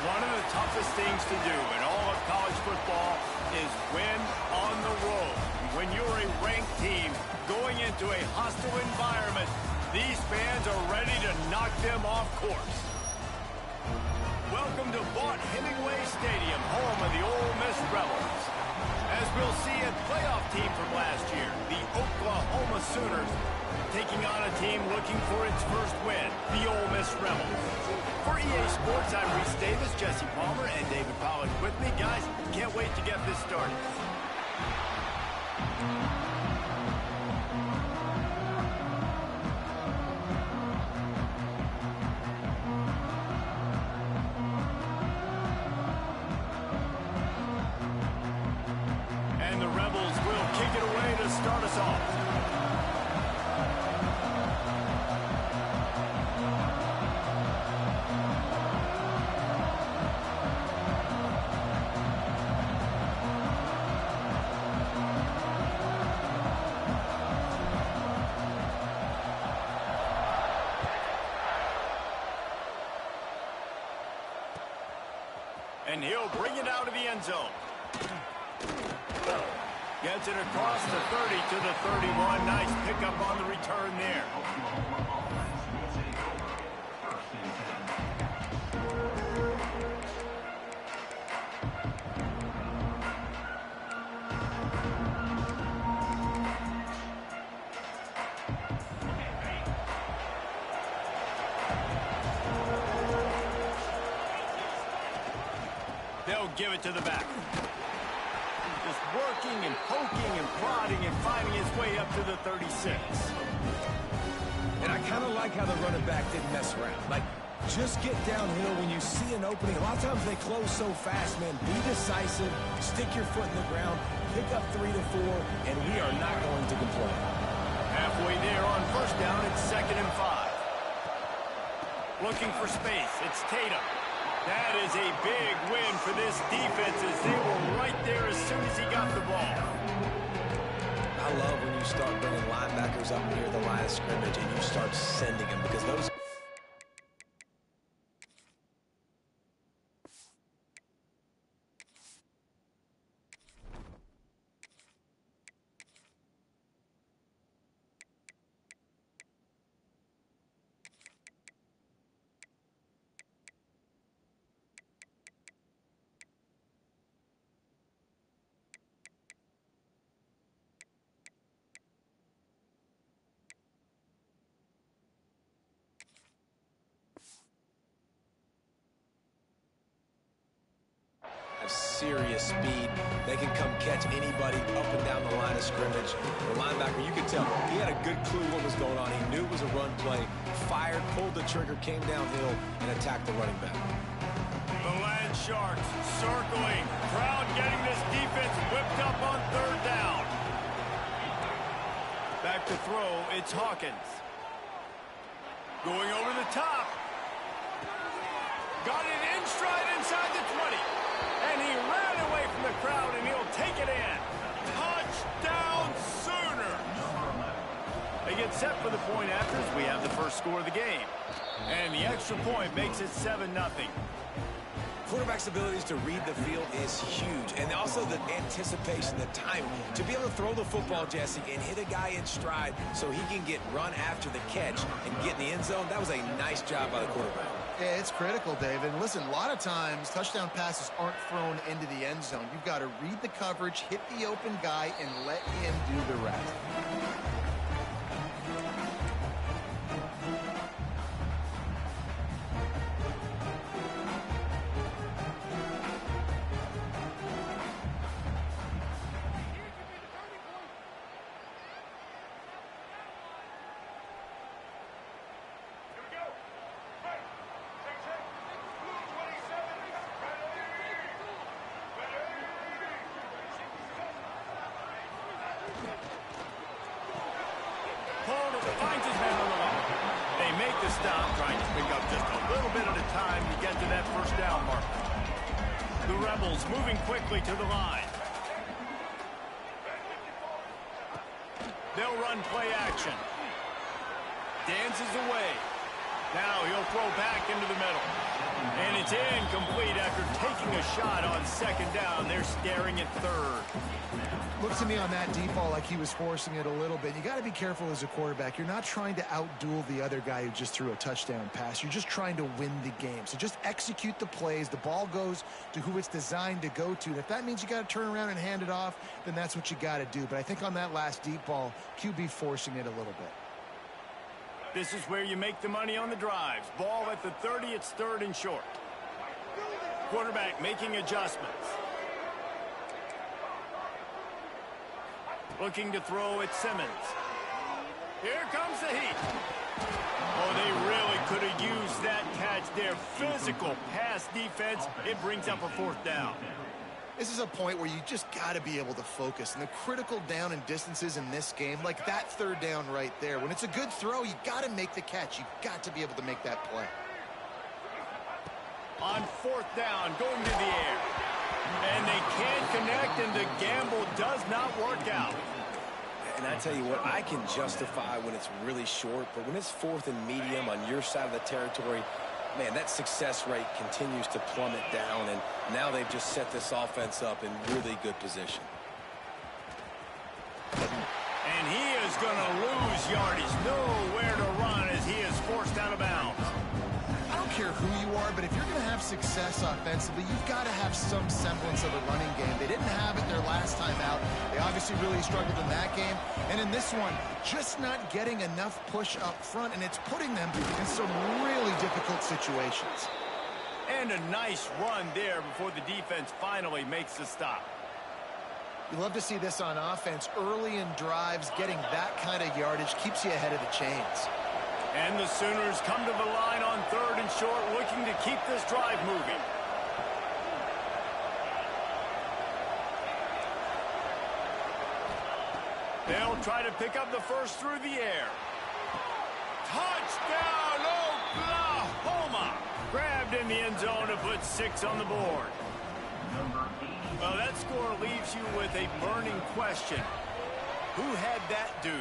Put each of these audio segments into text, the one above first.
One of the toughest things to do in all of college football is win on the road. When you're a ranked team going into a hostile environment, these fans are ready to knock them off course. Welcome to Vaught Hemingway Stadium, home of the Ole Miss Rebels. As we'll see a playoff team from last year, the Oklahoma Sooners, taking on a team looking for its first win, the Ole Miss Rebels. For EA Sports, I'm Reese Davis, Jesse Palmer, and David Pollack with me. Guys, can't wait to get this started. And the Rebels will kick it away to start us off. And he'll bring it out of the end zone. Gets it across the 30 to the 31. Nice pickup on the return there. They'll give it to the back. Just working and poking and prodding and finding his way up to the 36. And I kind of like how the running back didn't mess around. Like, just get downhill when you see an opening. A lot of times they close so fast, man. Be decisive, stick your foot in the ground, pick up 3 to 4, and we are not going to complain. Halfway there on first down, it's 2nd and 5. Looking for space, it's Tatum. That is a big win for this defense as they were right there as soon as he got the ball. I love when you start bringing linebackers up near the line of scrimmage and you start sending them because those... serious speed. They can come catch anybody up and down the line of scrimmage. The linebacker, you could tell, he had a good clue what was going on. He knew it was a run play, fired, pulled the trigger, came downhill, and attacked the running back. The Land Sharks circling. Crowd getting this defense whipped up on 3rd down. Back to throw, it's Hawkins. Going over the top. Got it in stride inside the 20. And he ran away from the crowd, and he'll take it in. Touchdown, Sooners! They get set for the point after as we have the first score of the game. And the extra point makes it 7-0. Quarterback's abilities to read the field is huge. And also the anticipation, the timing. To be able to throw the football, Jesse, and hit a guy in stride so he can get run after the catch and get in the end zone, that was a nice job by the quarterback. Yeah, it's critical, David. Listen, a lot of times touchdown passes aren't thrown into the end zone. You've got to read the coverage, hit the open guy, and let him do the rest. Finds his man on the line. They make the stop, trying to pick up just a little bit at a time to get to that first down marker. The Rebels moving quickly to the line. They'll run play action. Dances away. Now he'll throw back into the middle. And it's incomplete after taking a shot on second down. They're staring at third. Looks to me on that deep ball like he was forcing it a little bit. You got to be careful as a quarterback. You're not trying to outduel the other guy who just threw a touchdown pass. You're just trying to win the game. So just execute the plays. The ball goes to who it's designed to go to. And if that means you got to turn around and hand it off, then that's what you got to do. But I think on that last deep ball, QB forcing it a little bit. This is where you make the money on the drives. Ball at the 30, it's third and short. Quarterback making adjustments. Looking to throw at Simmons. Here comes the heat. Oh, they really could have used that catch there. Physical pass defense. It brings up a fourth down. This is a point where you just got to be able to focus. And the critical down and distances in this game, like that third down right there, when it's a good throw, you got to make the catch. You've got to be able to make that play. On fourth down, going to the air. And they can't connect, and the gamble does not work out. And I tell you what, I can justify when it's really short, but when it's fourth and medium on your side of the territory, man, that success rate continues to plummet down, and now they've just set this offense up in really good position. And he is going to lose yardage. Nowhere to run as he is forced out of bounds. I don't care who you are, but if you're going to have success offensively, you've got to have some semblance of a running game. They didn't have it their last time out. They obviously really struggled in that game. And in this one, just not getting enough push up front, and it's putting them in some really difficult situations. And a nice run there before the defense finally makes the stop. You love to see this on offense. Early in drives, getting that kind of yardage keeps you ahead of the chains. And the Sooners come to the line on third and short, looking to keep this drive moving. They'll try to pick up the first through the air. Touchdown, Oklahoma! Grabbed in the end zone to put 6 on the board. Well, that score leaves you with a burning question. Who had that dude?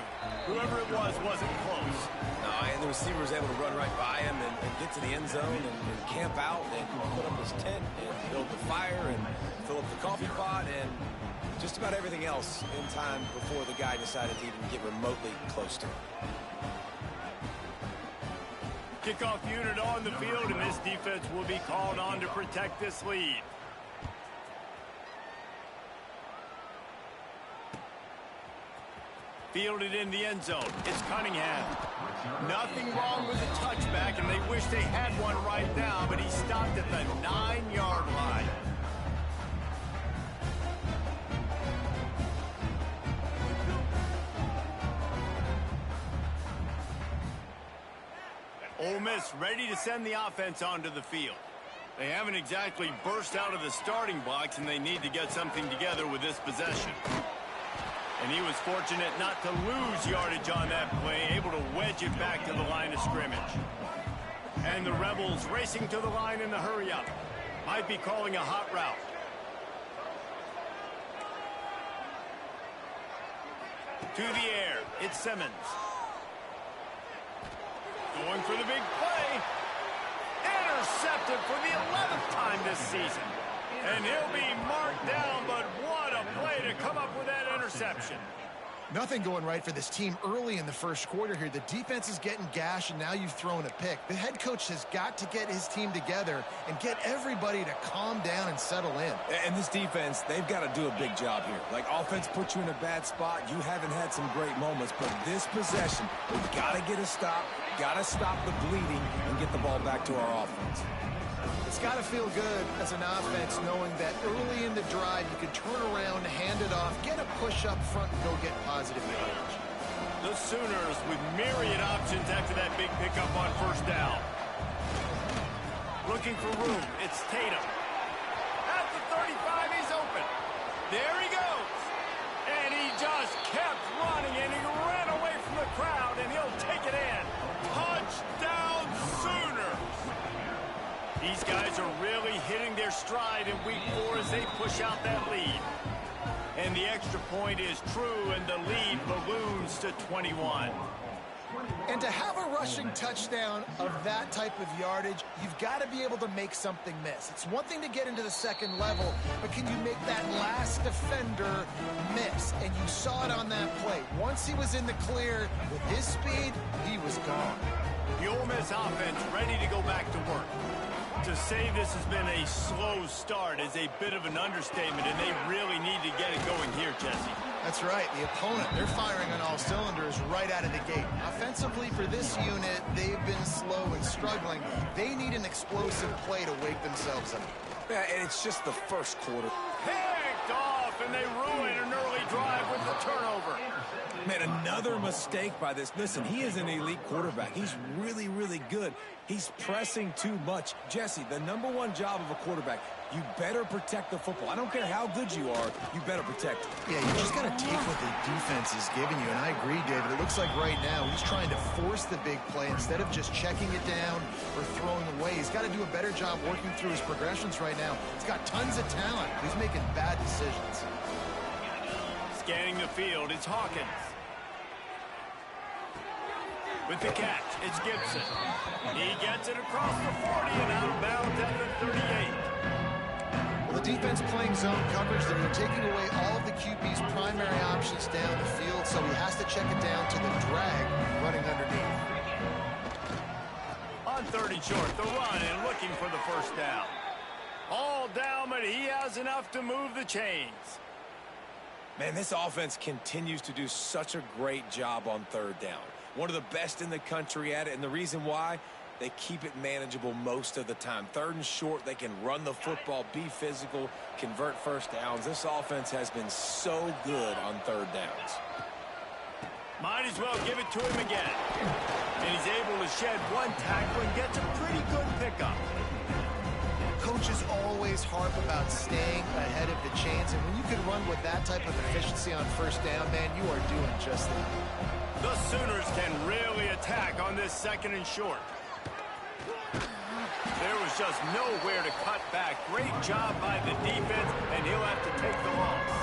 Whoever it was wasn't close. And the receiver was able to run right by him and get to the end zone and camp out and put up his tent and build the fire and fill up the coffee pot and just about everything else in time before the guy decided to even get remotely close to him. Kickoff unit on the field, and this defense will be called on to protect this lead. Fielded in the end zone. It's Cunningham. Nothing wrong with the touchback, and they wish they had one right now, but he stopped at the 9-yard line. Ole Miss ready to send the offense onto the field. They haven't exactly burst out of the starting blocks, and they need to get something together with this possession. And he was fortunate not to lose yardage on that play, able to wedge it back to the line of scrimmage. And the Rebels racing to the line in the hurry-up. Might be calling a hot route. To the air, it's Simmons. Going for the big play. Intercepted for the 11th time this season. And he'll be marked down, but what a play to come up with that interception. Nothing going right for this team early in the first quarter here. The defense is getting gashed, and now you've thrown a pick. The head coach has got to get his team together and get everybody to calm down and settle in. And this defense, they've got to do a big job here. Like, offense puts you in a bad spot. You haven't had some great moments, but this possession, we've got to get a stop, got to stop the bleeding, and get the ball back to our offense. It's got to feel good as an offense knowing that early in the drive you can turn around, hand it off, get a push up front, and go get positive yardage. The Sooners with myriad options after that big pickup on first down. Looking for room. It's Tatum. At the 35, he's open. There he goes. And he just kept running, and he ran away from the crowd, and he'll take it in. Touchdown, Sooners! These guys are really hitting their stride in week 4 as they push out that lead. And the extra point is true, and the lead balloons to 21. And to have a rushing touchdown of that type of yardage, you've got to be able to make something miss. It's one thing to get into the second level, but can you make that last defender miss? And you saw it on that play. Once he was in the clear with his speed, he was gone. The Ole Miss offense ready to go back to work. To say this has been a slow start is a bit of an understatement, and they really need to get it going here, Jesse. That's right. The opponent, they're firing on all cylinders right out of the gate. Offensively, for this unit, they've been slow and struggling. They need an explosive play to wake themselves up. Yeah, and it's just the first quarter. Picked off, and they ruin an early drive with the turnover. Man, another mistake by this. Listen, he is an elite quarterback. He's really, really good. He's pressing too much. Jesse, the #1 job of a quarterback, you better protect the football. I don't care how good you are, you better protect it. Yeah, you just got to take what the defense is giving you, and I agree, David. It looks like right now he's trying to force the big play instead of just checking it down or throwing away. He's got to do a better job working through his progressions right now. He's got tons of talent. He's making bad decisions. Scanning the field, it's Hawkins. With the catch, it's Gibson. He gets it across the 40 and out of bounds at the 38. Well, the defense playing zone coverage, they're taking away all of the QB's primary options down the field, so he has to check it down to the drag running underneath. On 30 short, the run and looking for the first down. All down, but he has enough to move the chains. Man, this offense continues to do such a great job on third down. One of the best in the country at it, and the reason why, they keep it manageable most of the time. Third and short, they can run the football, be physical, convert first downs. This offense has been so good on third downs. Might as well give it to him again. And he's able to shed one tackle and gets a pretty good pickup. Coaches always harp about staying ahead of the chains, and when you can run with that type of efficiency on first down, man, you are doing just that. The Sooners can really attack on this second and short. There was just nowhere to cut back. Great job by the defense, and he'll have to take the loss.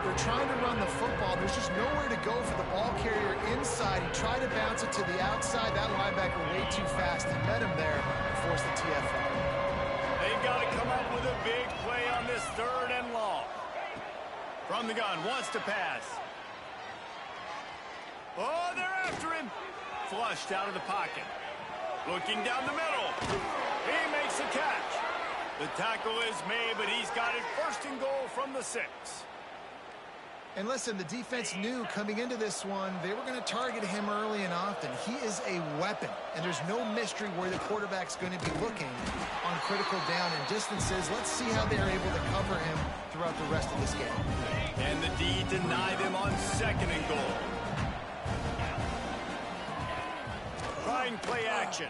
They're trying to run the football. There's just nowhere to go for the ball carrier inside. He tried to bounce it to the outside. That linebacker way too fast. He met him there and forced the TFL. They've got to come up with a big play on this third and long. From the gun, wants to pass. Oh, they're after him. Flushed out of the pocket. Looking down the middle. He makes the catch. The tackle is made, but he's got it first and goal from the 6. And listen, the defense knew coming into this one, they were going to target him early and often. He is a weapon, and there's no mystery where the quarterback's going to be looking on critical down and distances. Let's see how they're able to cover him throughout the rest of this game. And the D denied him on second and goal. Trying play action.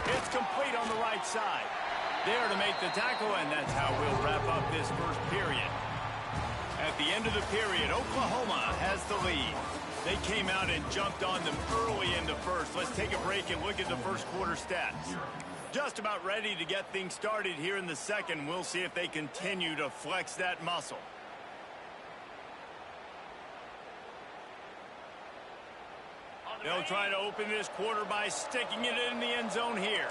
It's complete on the right side. There to make the tackle, and that's how we'll wrap up this first period. At the end of the period, Oklahoma has the lead. They came out and jumped on them early in the first. Let's take a break and look at the first quarter stats. Just about ready to get things started here in the second. We'll see if they continue to flex that muscle. They'll try to open this quarter by sticking it in the end zone here.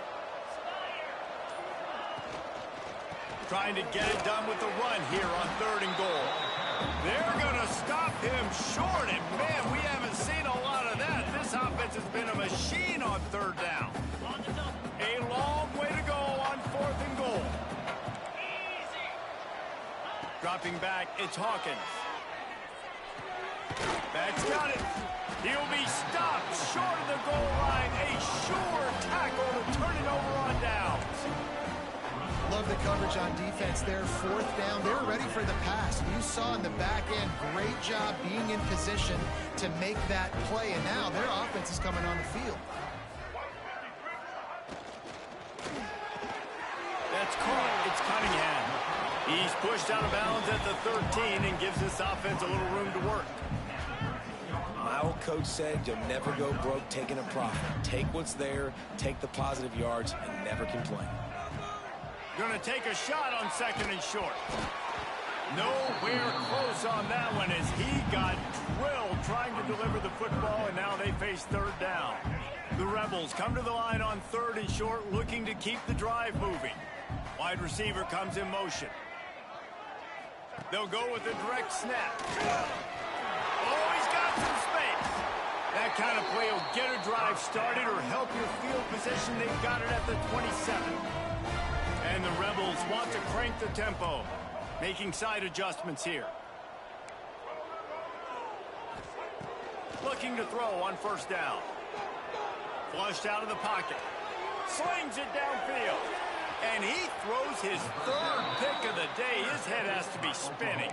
Trying to get it done with the run here on third and goal. They're going to stop him short, and man, we haven't seen a lot of that. This offense has been a machine on third down. A long way to go on fourth and goal. Dropping back, it's Hawkins. That's got it. He'll be stopped short of the goal line. A sure tackle to turn it over on downs. Love the coverage on defense there. Fourth down, they were ready for the pass. You saw in the back end, great job being in position to make that play, and now their offense is coming on the field. That's caught. It's Cunningham. He's pushed out of bounds at the 13 and gives this offense a little room to work. My old coach said you'll never go broke taking a profit. Take what's there, take the positive yards, and never complain. Going to take a shot on second and short. Nowhere close on that one as he got drilled trying to deliver the football, and now they face third down. The Rebels come to the line on 3rd and short, looking to keep the drive moving. Wide receiver comes in motion. They'll go with a direct snap. Oh, he's got some space. That kind of play will get a drive started or help your field position. They've got it at the 27. And the Rebels want to crank the tempo, making side adjustments here. Looking to throw on 1st down. Flushed out of the pocket. Slings it downfield. And he throws his 3rd pick of the day. His head has to be spinning.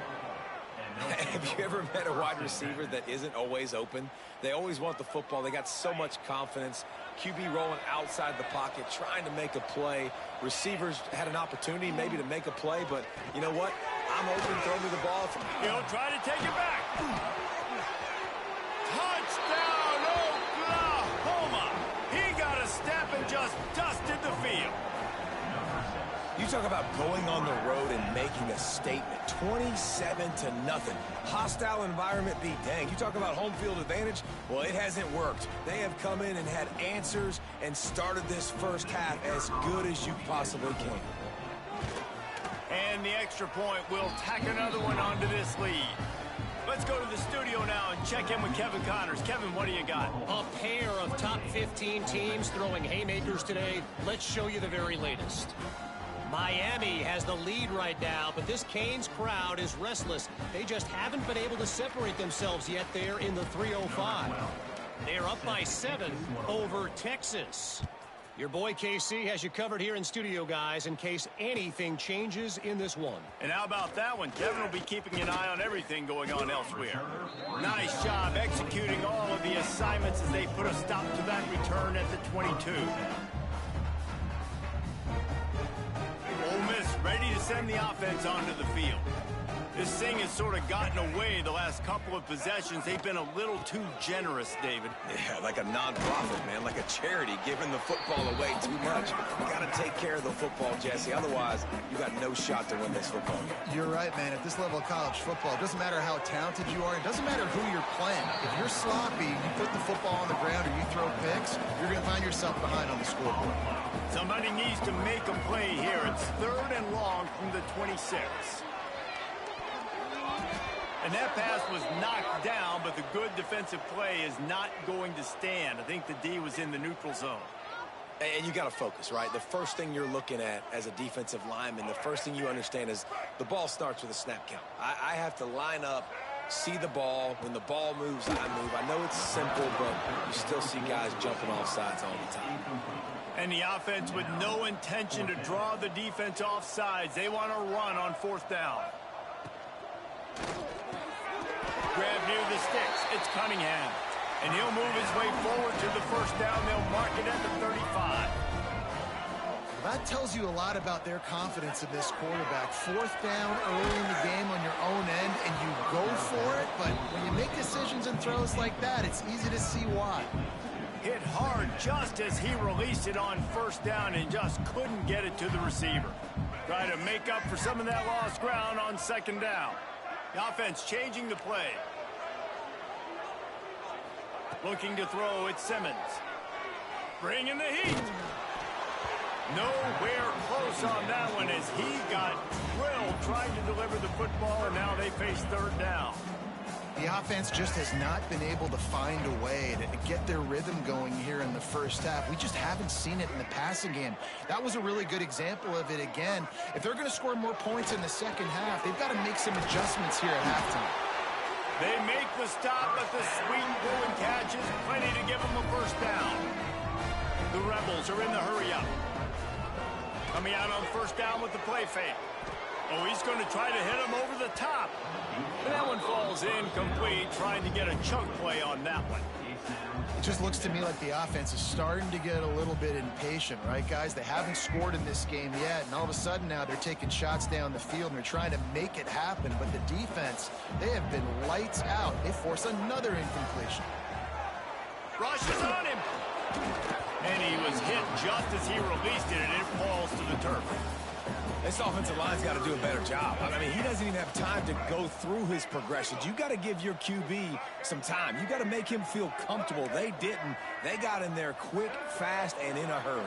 Have you ever met a wide receiver that isn't always open? They always want the football. They got so much confidence. QB rolling outside the pocket, trying to make a play. Receivers had an opportunity maybe to make a play, but you know what? I'm open, throw me the ball. He'll try to take it back. Touchdown, Oklahoma! He got a step and just dusted the field. You talk about going on the road and making a statement. 27-0. Hostile environment be dang. You talk about home field advantage. Well, it hasn't worked. They have come in and had answers and started this first half as good as you possibly can. And the extra point will tack another one onto this lead. Let's go to the studio now and check in with Kevin Connors. Kevin, what do you got? A pair of top 15 teams throwing haymakers today. Let's show you the very latest. Miami has the lead right now, but this Canes crowd is restless. They just haven't been able to separate themselves yet there in the 305. They're up by 7 over Texas. Your boy KC has you covered here in studio, guys, in case anything changes in this one. And how about that one? Kevin will be keeping an eye on everything going on elsewhere. Nice job executing all of the assignments as they put a stop to that return at the 22. Ole Miss ready to send the offense onto the field. This thing has sort of gotten away the last couple of possessions. They've been a little too generous, David. Yeah, like a non-profit, man, like a charity, giving the football away too much. You got to take care of the football, Jesse. Otherwise, you got no shot to win this football game. You're right, man. At this level of college football, it doesn't matter how talented you are. It doesn't matter who you're playing. If you're sloppy, you put the football on the ground or you throw picks, you're going to find yourself behind on the scoreboard. Somebody needs to make a play here. It's 3rd and long from the 26. And that pass was knocked down, but the good defensive play is not going to stand. I think the D was in the neutral zone. And you got to focus, right? The first thing you're looking at as a defensive lineman, the first thing you understand is the ball starts with a snap count. I have to line up, see the ball. When the ball moves, I move. I know it's simple, but you still see guys jumping off sides all the time. And the offense with no intention to draw the defense off sides. They want to run on 4th down. Grab near the sticks. It's Cunningham. And he'll move his way forward to the 1st down. They'll mark it at the 35. That tells you a lot about their confidence in this quarterback. 4th down early in the game on your own end, and you go for it. But when you make decisions and throws like that, it's easy to see why. Hit hard just as he released it on 1st down and just couldn't get it to the receiver. Try to make up for some of that lost ground on 2nd down. The offense changing the play. Looking to throw, it's Simmons. Bringing the heat. Nowhere close on that one as he got drilled trying to deliver the football, and now they face 3rd down. The offense just has not been able to find a way to get their rhythm going here in the first half. We just haven't seen it in the passing game. That was a really good example of it again. If they're going to score more points in the second half, they've got to make some adjustments here at halftime. They make the stop, but the sweet and catch is plenty to give them a 1st down. The Rebels are in the hurry up. Coming out on 1st down with the play fake. Oh, he's going to try to hit him over the top. And that one falls incomplete, trying to get a chunk play on that one. It just looks to me like the offense is starting to get a little bit impatient, right, guys? They haven't scored in this game yet, and all of a sudden now they're taking shots down the field, and they're trying to make it happen. But the defense, they have been lights out. They force another incompletion. Rushes on him. And he was hit just as he released it, and it falls to the turf. This offensive line's got to do a better job. I mean, he doesn't even have time to go through his progressions. You got to give your QB some time. You got to make him feel comfortable. They didn't. They got in there quick, fast, and in a hurry.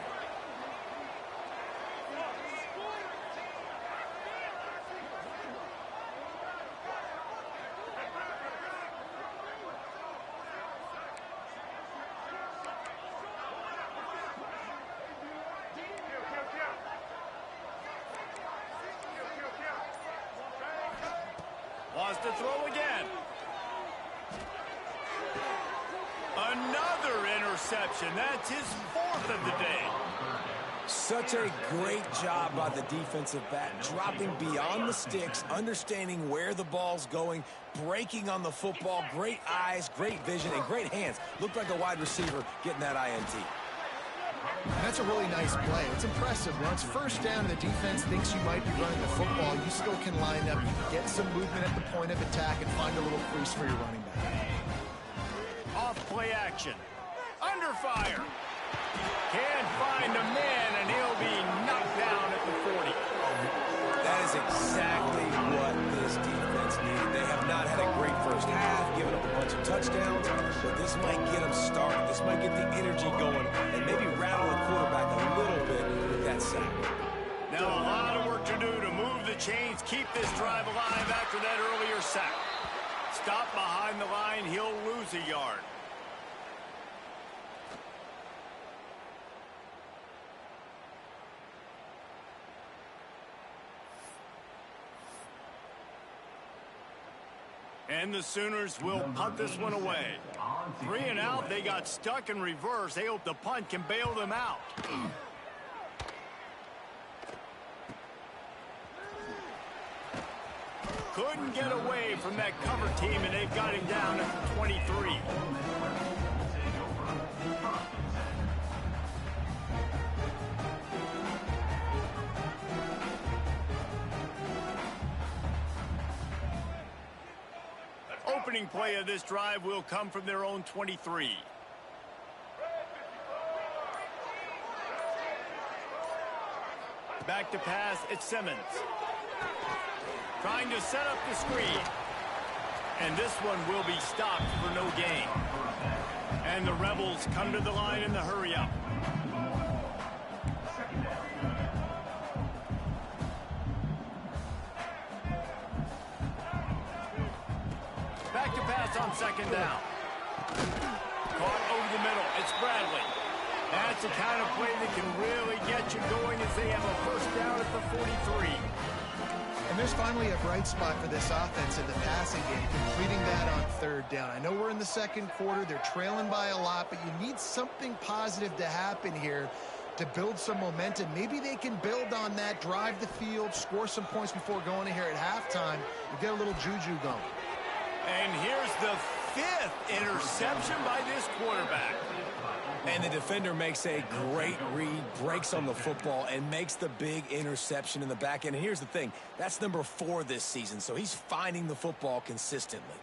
Wants to throw again. Another interception. That's his fourth of the day. Such a great job by the defensive back, dropping beyond the sticks, understanding where the ball's going, breaking on the football. Great eyes, great vision, and great hands. Looked like a wide receiver getting that INT. And that's a really nice play. It's impressive. Once first down and the defense thinks you might be running the football, you still can line up. You can get some movement at the point of attack and find a little crease for your running back. Off play action. Under fire. Can't find a man, and he'll be knocked down at the 40. That is exactly what this defense needed. They have not had a great first half, given up a bunch of touchdowns, but this might get them started. This might get the energy going and maybe rattle the quarterback a little bit with that sack. Now a lot of work to do to move the chains, keep this drive alive after that earlier sack. Stop behind the line, he'll lose a yard. And the Sooners will punt this one away. 3 and out, they got stuck in reverse. They hope the punt can bail them out. Couldn't get away from that cover team, and they've got him down at the 23. Opening play of this drive will come from their own 23. Back to pass, it's Simmons. Trying to set up the screen. And this one will be stopped for no gain. And the Rebels come to the line in the hurry-up. Back to pass on second down. Caught over the middle. It's Bradley. That's the kind of play that can really get you going as they have a first down at the 43. And there's finally a bright spot for this offense in the passing game, completing that on third down. I know we're in the second quarter. They're trailing by a lot, but you need something positive to happen here to build some momentum. Maybe they can build on that, drive the field, score some points before going in here at halftime, and get a little juju going. And here's the 5th interception by this quarterback. And the defender makes a great read, breaks on the football, and makes the big interception in the back end. And here's the thing, that's number 4 this season, so he's finding the football consistently.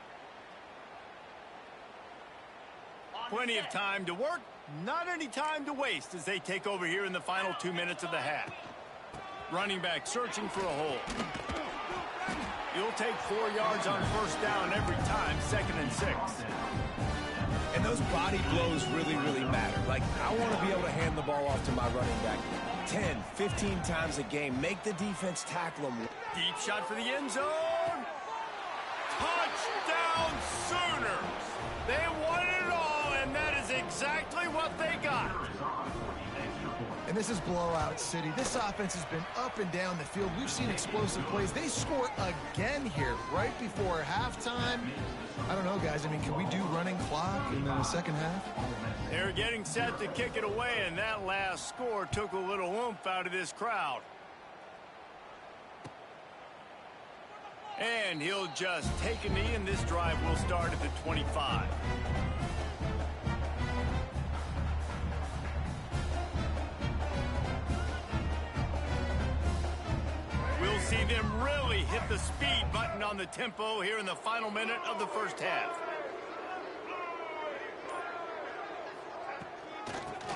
Plenty of time to work, not any time to waste as they take over here in the final 2 minutes of the half. Running back searching for a hole. You'll take 4 yards on first down every time, 2nd and 6. And those body blows really, really matter. Like, I want to be able to hand the ball off to my running back 10, 15 times a game. Make the defense tackle them. Deep shot for the end zone. Touchdown Sooners. They won it all, and that is exactly what they got. And this is blowout city. This offense has been up and down the field. We've seen explosive plays. They score again here right before halftime. I don't know, guys. I mean, can we do running clock in the second half? They're getting set to kick it away, and that last score took a little oomph out of this crowd. And he'll just take a knee, and this drive will start at the 25. We'll see them really hit the speed button on the tempo here in the final minute of the first half.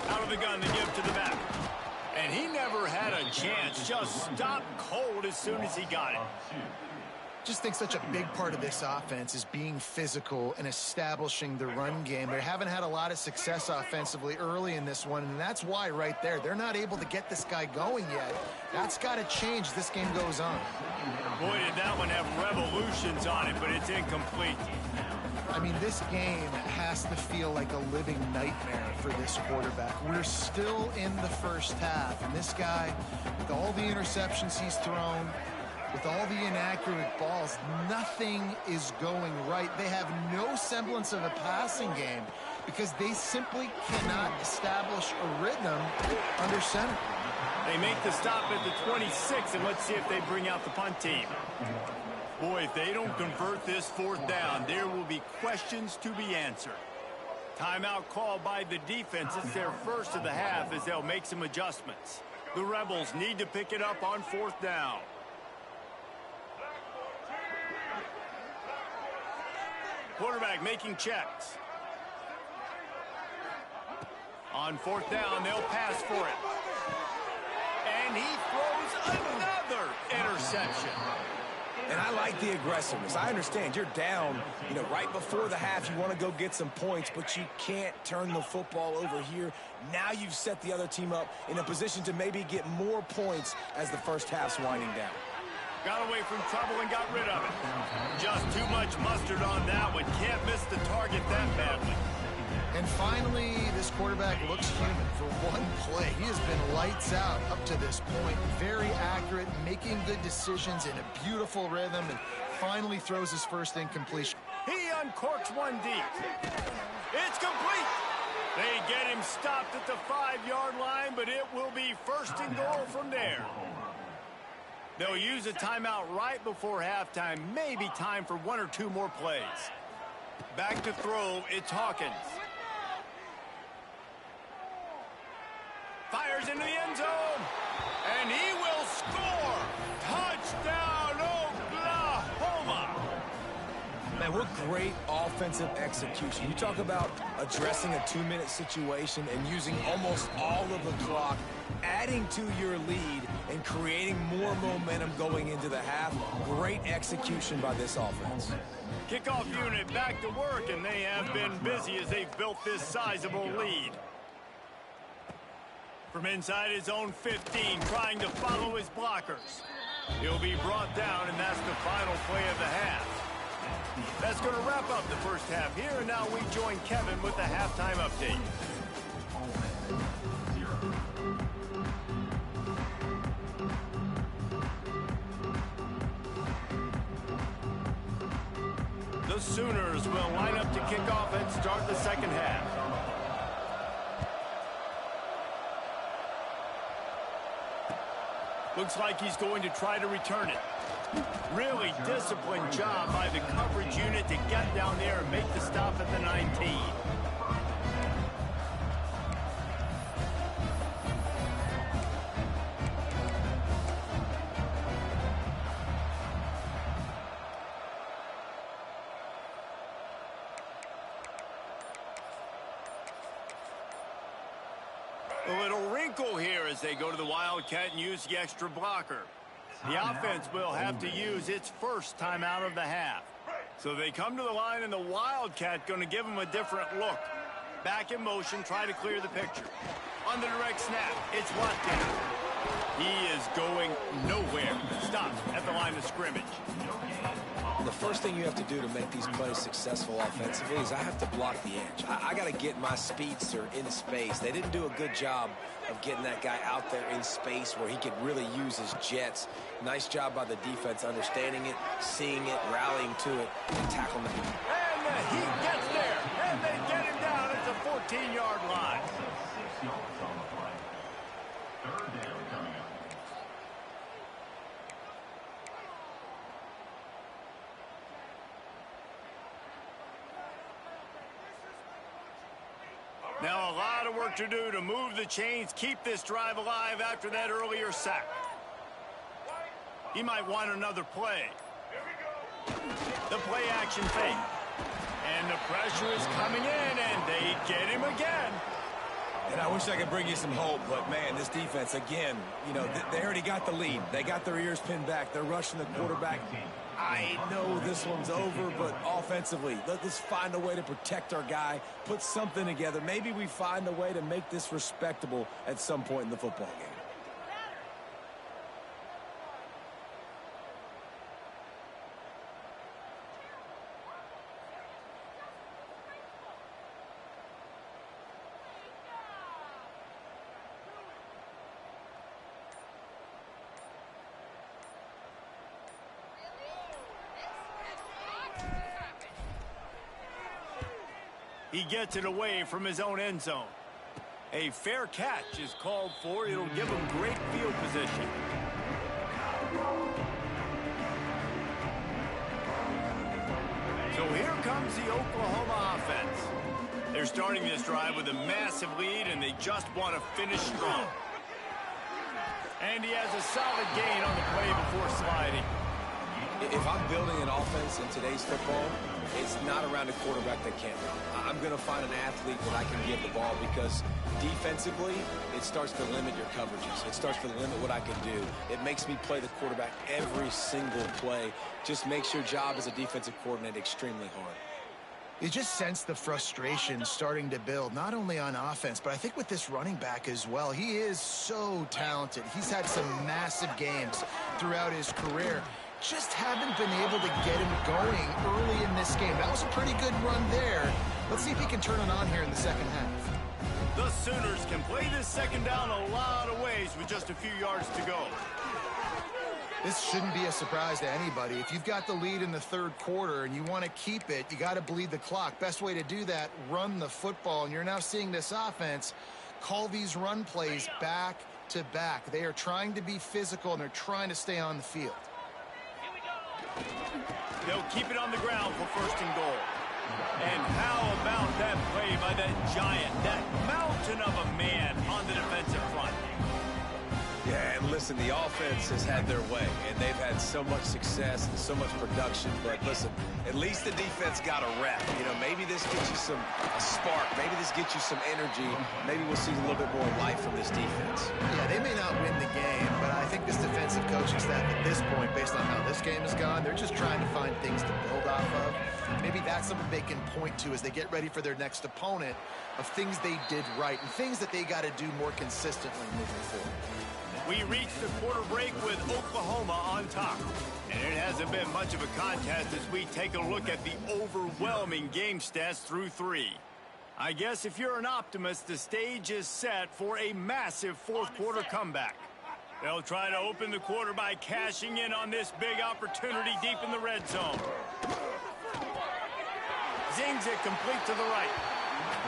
Out of the gun, they give to the back. And he never had a chance. Just stopped cold as soon as he got it. Just think such a big part of this offense is being physical and establishing the run game. They haven't had a lot of success offensively early in this one, and that's why right there, they're not able to get this guy going yet. That's got to change as this game goes on. Boy, did that one have revolutions on it, but it's incomplete. I mean, this game has to feel like a living nightmare for this quarterback. We're still in the first half, and this guy, with all the interceptions he's thrown, with all the inaccurate balls, nothing is going right. They have no semblance of a passing game because they simply cannot establish a rhythm under center. They make the stop at the 26, and let's see if they bring out the punt team. Boy, if they don't convert this fourth down, there will be questions to be answered. Timeout called by the defense. It's their first of the half as they'll make some adjustments. The Rebels need to pick it up on fourth down. Quarterback making checks. On fourth down, they'll pass for it. And he throws another interception. And I like the aggressiveness. I understand you're down, right before the half. You want to go get some points, but you can't turn the football over here. Now you've set the other team up in a position to maybe get more points as the first half's winding down. Got away from trouble and got rid of it. Just too much mustard on that one. Can't miss the target that badly. And finally, this quarterback looks human for one play. He has been lights out up to this point. Very accurate, making good decisions in a beautiful rhythm, and finally throws his first incompletion. He uncorks one deep. It's complete. They get him stopped at the 5-yard line, but it will be first and goal from there. They'll use a timeout right before halftime. Maybe time for one or two more plays. Back to throw, it's Hawkins. Fires into the end zone. And he will score. Touchdown, Oklahoma. Man, what great offensive execution. You talk about addressing a 2-minute situation and using almost all of the clock, adding to your lead and creating more momentum going into the half. Great execution by this offense. Kickoff unit back to work, and they have been busy as they've built this sizable lead. From inside his own 15, trying to follow his blockers. He'll be brought down, and that's the final play of the half. That's going to wrap up the first half here, and now we join Kevin with the halftime update. The Sooners will line up to kick off and start the second half. Looks like he's going to try to return it. Really disciplined job by the coverage unit to get down there and make the stop at the 19. A little wrinkle here as they go to the Wildcat and use the extra blocker. The offense will have to use its first timeout of the half. So they come to the line, and the Wildcat going to give them a different look. Back in motion, try to clear the picture. On the direct snap, it's Watkins. He is going nowhere. Stops at the line of scrimmage. The first thing you have to do to make these plays successful offensively is I have to block the edge. I got to get my speedster in space. They didn't do a good job of getting that guy out there in space where he could really use his jets. Nice job by the defense understanding it, seeing it, rallying to it, and tackling it. And the Heat gets there, and they get him down at the 14-yard line. Now a lot of work to do to move the chains, keep this drive alive after that earlier sack. He might want another play. The play action fake. And the pressure is coming in, and they get him again. And I wish I could bring you some hope, but, man, this defense, again, you know, they already got the lead. They got their ears pinned back. They're rushing the quarterback. I know this one's over, but offensively, let's find a way to protect our guy, put something together. Maybe we find a way to make this respectable at some point in the football game. He gets it away from his own end zone. A fair catch is called for. It'll give him great field position. So here comes the Oklahoma offense. They're starting this drive with a massive lead, and they just want to finish strong. And he has a solid gain on the play before sliding. If I'm building an offense in today's football, it's not around a quarterback that can't run. I'm going to find an athlete that I can give the ball because defensively, it starts to limit your coverages. It starts to limit what I can do. It makes me play the quarterback every single play. Just makes your job as a defensive coordinator extremely hard. You just sense the frustration starting to build, not only on offense, but I think with this running back as well. He is so talented. He's had some massive games throughout his career. Just haven't been able to get him going early in this game. That was a pretty good run there. Let's see if he can turn it on here in the second half. The Sooners can play this second down a lot of ways with just a few yards to go. This shouldn't be a surprise to anybody. If you've got the lead in the third quarter and you want to keep it, you got to bleed the clock. Best way to do that, run the football. And you're now seeing this offense call these run plays back to back. They are trying to be physical, and they're trying to stay on the field. They'll keep it on the ground for first and goal. And how about that play by that giant, that mountain of a man on the defensive front? Yeah, and listen, the offense has had their way, and they've had so much success and so much production. But listen, at least the defense got a rep. You know, maybe this gets you a spark. Maybe this gets you some energy. Maybe we'll see a little bit more life from this defense. Yeah, they may not win the game, but I think this defensive coaching staff at this point, based on how this game has gone, they're just trying to find things to build off of. Maybe that's something they can point to as they get ready for their next opponent, of things they did right and things that they got to do more consistently moving forward. We reach the quarter break with Oklahoma on top. And it hasn't been much of a contest as we take a look at the overwhelming game stats through three. I guess if you're an optimist, the stage is set for a massive fourth quarter comeback. They'll try to open the quarter by cashing in on this big opportunity deep in the red zone. Zings it complete to the right.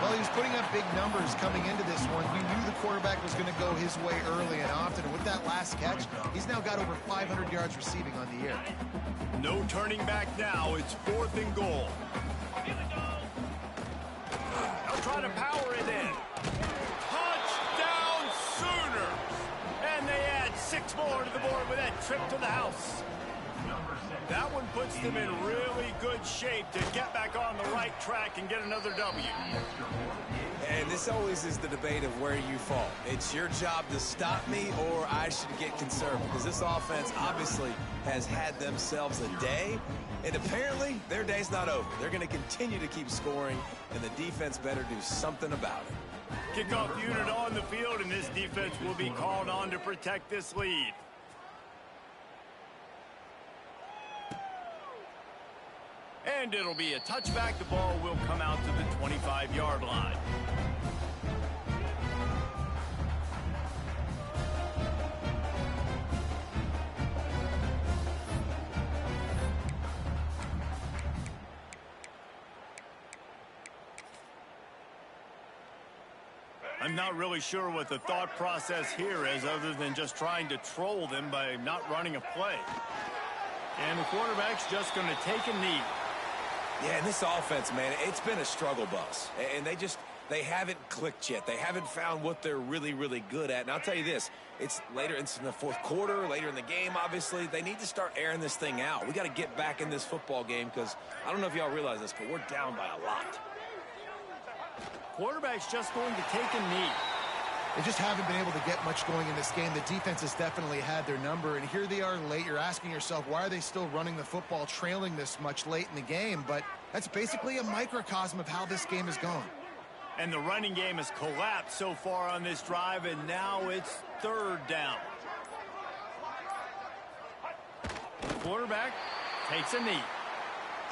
Well, he was putting up big numbers coming into this one. We knew the quarterback was going to go his way early and often. And with that last catch, he's now got over 500 yards receiving on the year. No turning back now. It's fourth and goal. They'll try to power it in. Touchdown Sooners! And they add 6 more to the board with that trip to the house. That one puts them in really good shape to get back on the right track and get another W. And this always is the debate of where you fall. It's your job to stop me, or I should get conservative. Because this offense obviously has had themselves a day, and apparently their day's not over. They're going to continue to keep scoring, and the defense better do something about it. Kickoff unit on the field, and this defense will be called on to protect this lead. And it'll be a touchback. The ball will come out to the 25-yard line. I'm not really sure what the thought process here is other than just trying to troll them by not running a play. And the quarterback's just going to take a knee. Yeah, and this offense, man, it's been a struggle bus. And they haven't clicked yet. They haven't found what they're really, really good at. And I'll tell you this, it's later in the fourth quarter, later in the game, obviously. They need to start airing this thing out. We got to get back in this football game because I don't know if y'all realize this, but we're down by a lot. quarterback's just going to take a knee. They just haven't been able to get much going in this game. The defense has definitely had their number, and here they are late. You're asking yourself, why are they still running the football, trailing this much late in the game? But that's basically a microcosm of how this game is going. And the running game has collapsed so far on this drive, and now it's third down. The quarterback takes a knee.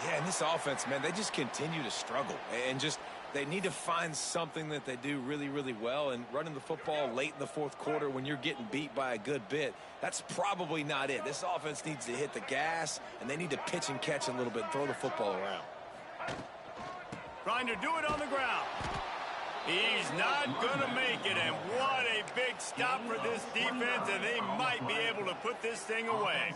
Yeah, and this offense, man, they just continue to struggle. And just, they need to find something that they do really, really well. And running the football late in the fourth quarter when you're getting beat by a good bit, that's probably not it. This offense needs to hit the gas, and they need to pitch and catch a little bit, throw the football around. Trying to do it on the ground. He's not going to make it, and what a big stop for this defense, and they might be able to put this thing away.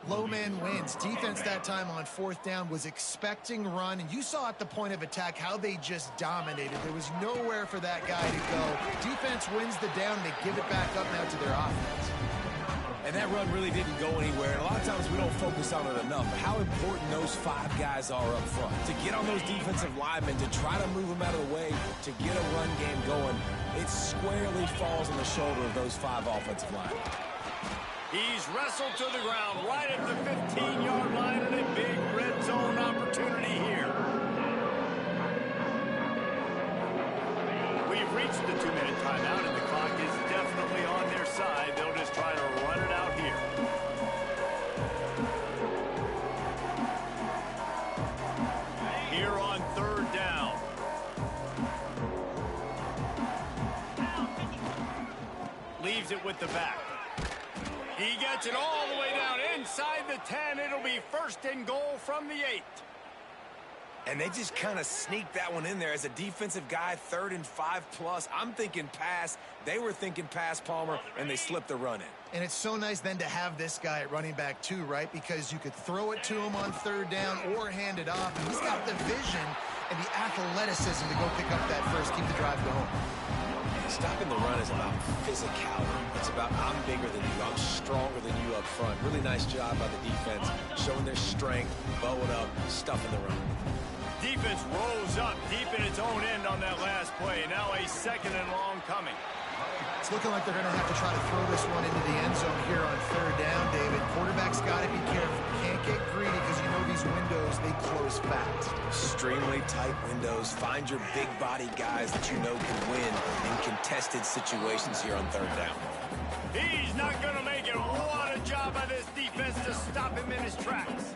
Low man wins. Defense that time on fourth down was expecting run, and you saw at the point of attack how they just dominated. There was nowhere for that guy to go. Defense wins the down. They give it back up now to their offense. And that run really didn't go anywhere. And a lot of times we don't focus on it enough. But how important those 5 guys are up front. To get on those defensive linemen, to try to move them out of the way, to get a run game going, it squarely falls on the shoulder of those 5 offensive linemen. He's wrestled to the ground right at the 15-yard line, and a big red zone opportunity here. We've reached the 2-minute timeout, and the clock is definitely on their side. They'll just try to run it out here. Here on third down. Leaves it with the back. He gets it all the way down inside the 10. It'll be first and goal from the 8. And they just kind of sneaked that one in there as a defensive guy, 3rd and 5+. I'm thinking pass. They were thinking pass, Palmer, and they slipped the run in. And it's so nice then to have this guy at running back too, right? Because you could throw it to him on third down or hand it off. And he's got the vision and the athleticism to go pick up that first, keep the drive going. Stopping the run is about physicality. It's about I'm bigger than you. I'm stronger than you up front. Really nice job by the defense, showing their strength, bowing up, stuffing the run. Defense rose up deep in its own end on that last play. Now a 2nd and long coming. It's looking like they're going to have to try to throw this one into the end zone here on third down, David. Quarterback's got to be careful. Can't get greedy because you know these windows, they close fast. Extremely tight windows. Find your big body guys that you know can win in contested situations here on third down. He's not going to make it. What a job by this defense to stop him in his tracks.